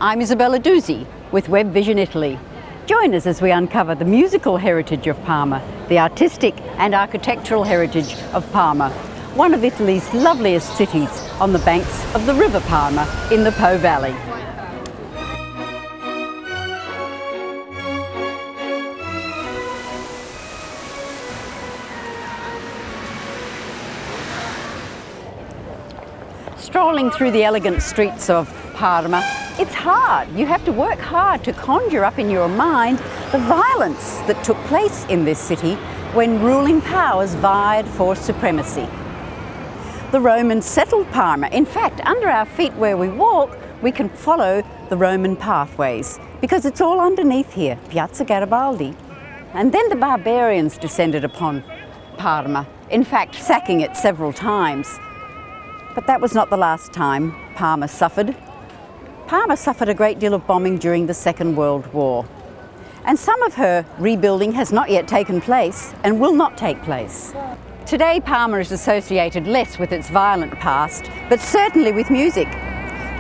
I'm Isabella Dusi with Web Vision Italy. Join us as we uncover the musical heritage of Parma, the artistic and architectural heritage of Parma, one of Italy's loveliest cities on the banks of the River Parma in the Po Valley. Strolling through the elegant streets of Parma, it's hard. You have to work hard to conjure up in your mind the violence that took place in this city when ruling powers vied for supremacy. The Romans settled Parma. In fact, under our feet where we walk, we can follow the Roman pathways because it's all underneath here, Piazza Garibaldi. And then the barbarians descended upon Parma, in fact, sacking it several times. But that was not the last time Parma suffered. Parma suffered a great deal of bombing during the Second World War. And some of her rebuilding has not yet taken place and will not take place. Today, Parma is associated less with its violent past, but certainly with music.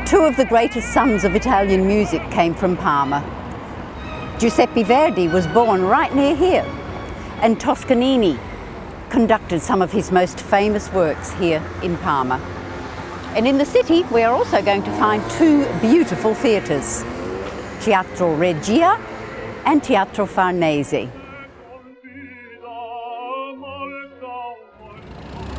Two of the greatest sons of Italian music came from Parma. Giuseppe Verdi was born right near here, and Toscanini conducted some of his most famous works here in Parma. And in the city, we are also going to find two beautiful theatres, Teatro Regio and Teatro Farnese.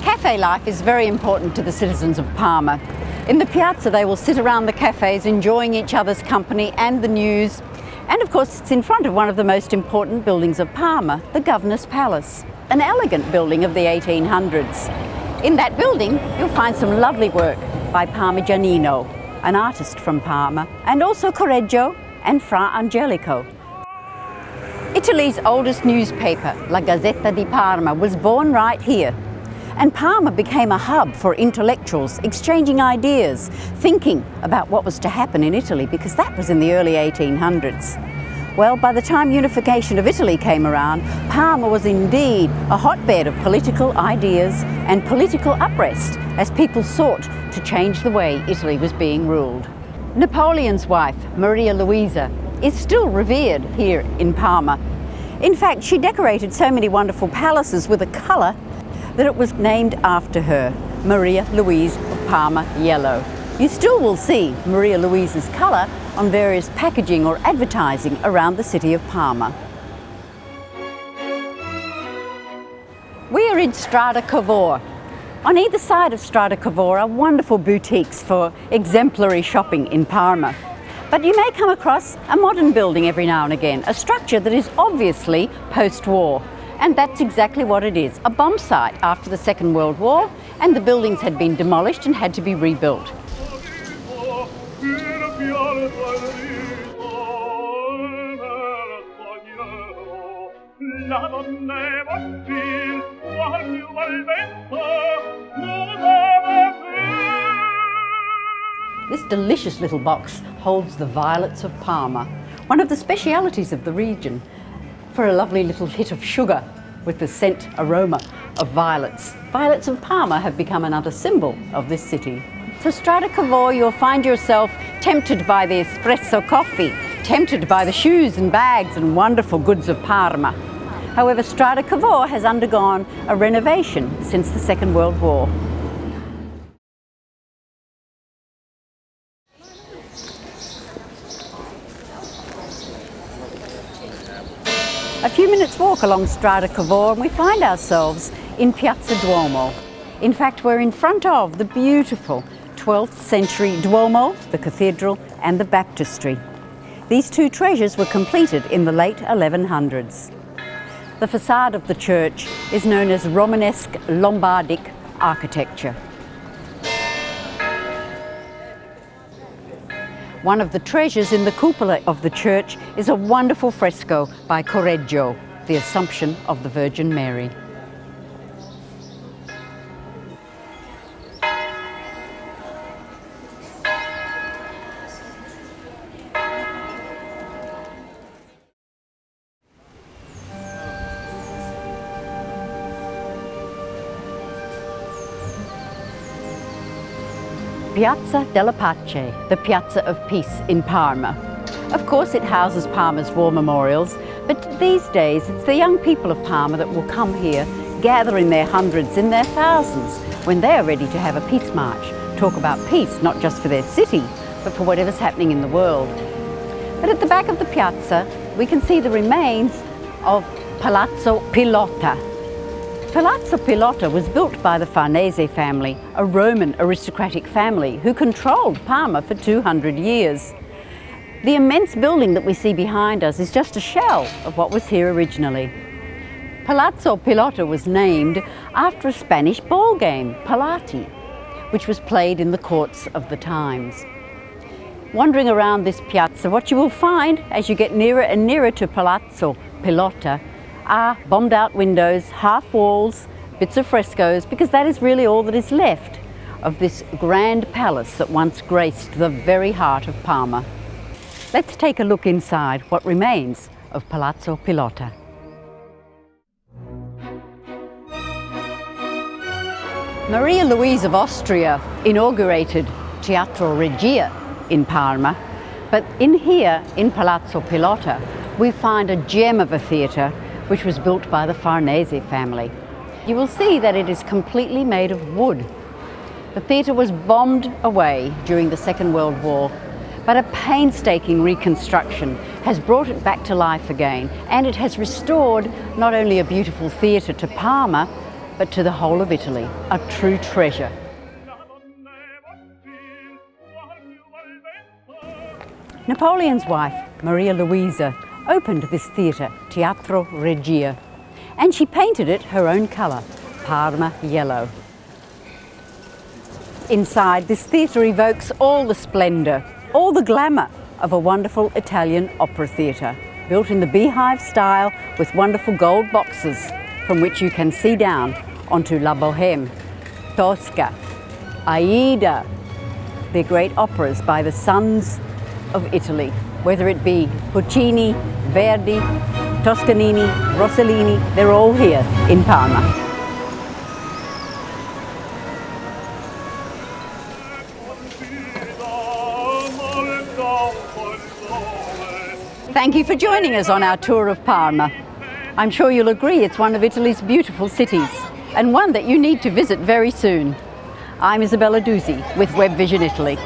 Cafe life is very important to the citizens of Parma. In the piazza, they will sit around the cafes enjoying each other's company and the news. And of course, it's in front of one of the most important buildings of Parma, the Governor's Palace, an elegant building of the 1800s. In that building, you'll find some lovely work by Parmigianino, an artist from Parma, and also Correggio and Fra Angelico. Italy's oldest newspaper, La Gazzetta di Parma, was born right here. And Parma became a hub for intellectuals exchanging ideas, thinking about what was to happen in Italy, because that was in the early 1800s. Well, by the time unification of Italy came around, Parma was indeed a hotbed of political ideas and political unrest as people sought to change the way Italy was being ruled. Napoleon's wife, Maria Luisa, is still revered here in Parma. In fact, she decorated so many wonderful palaces with a colour that it was named after her, Maria Louise of Parma Yellow. You still will see Maria Louise's colour on various packaging or advertising around the city of Parma. We are in Strada Cavour. On either side of Strada Cavour are wonderful boutiques for exemplary shopping in Parma. But you may come across a modern building every now and again, a structure that is obviously post-war. And that's exactly what it is, a bomb site after the Second World War, and the buildings had been demolished and had to be rebuilt. This delicious little box holds the violets of Parma, one of the specialities of the region, for a lovely little hit of sugar with the scent aroma of violets. Violets of Parma have become another symbol of this city. For Strada Cavour, you'll find yourself tempted by the espresso coffee, tempted by the shoes and bags and wonderful goods of Parma. However, Strada Cavour has undergone a renovation since the Second World War. A few minutes walk along Strada Cavour and we find ourselves in Piazza Duomo. In fact, we're in front of the beautiful 12th century Duomo, the cathedral, and the baptistry. These two treasures were completed in the late 1100s. The facade of the church is known as Romanesque Lombardic architecture. One of the treasures in the cupola of the church is a wonderful fresco by Correggio, the Assumption of the Virgin Mary. Piazza della Pace, the Piazza of Peace in Parma. Of course, it houses Parma's war memorials, but these days it's the young people of Parma that will come here, gather in their hundreds, in their thousands, when they are ready to have a peace march, talk about peace, not just for their city, but for whatever's happening in the world. But at the back of the piazza, we can see the remains of Palazzo Pilota. Palazzo Pilota was built by the Farnese family, a Roman aristocratic family who controlled Parma for 200 years. The immense building that we see behind us is just a shell of what was here originally. Palazzo Pilota was named after a Spanish ball game, Palati, which was played in the courts of the times. Wandering around this piazza, what you will find as you get nearer and nearer to Palazzo Pilota are bombed out windows, half walls, bits of frescoes, because that is really all that is left of this grand palace that once graced the very heart of Parma. Let's take a look inside what remains of Palazzo Pilota. Maria Louise of Austria inaugurated Teatro Regio in Parma, but in here, in Palazzo Pilota, we find a gem of a theatre which was built by the Farnese family. You will see that it is completely made of wood. The theatre was bombed away during the Second World War, but a painstaking reconstruction has brought it back to life again, and it has restored not only a beautiful theatre to Parma, but to the whole of Italy, a true treasure. Napoleon's wife, Maria Louisa, opened this theatre, Teatro Regio, and she painted it her own colour, Parma yellow. Inside, this theatre evokes all the splendour, all the glamour of a wonderful Italian opera theatre, built in the beehive style with wonderful gold boxes from which you can see down onto La Bohème, Tosca, Aida, the great operas by the sons of Italy, whether it be Puccini, Verdi, Toscanini, Rossellini, they're all here in Parma. Thank you for joining us on our tour of Parma. I'm sure you'll agree it's one of Italy's beautiful cities, and one that you need to visit very soon. I'm Isabella Dusi with Web Vision Italy.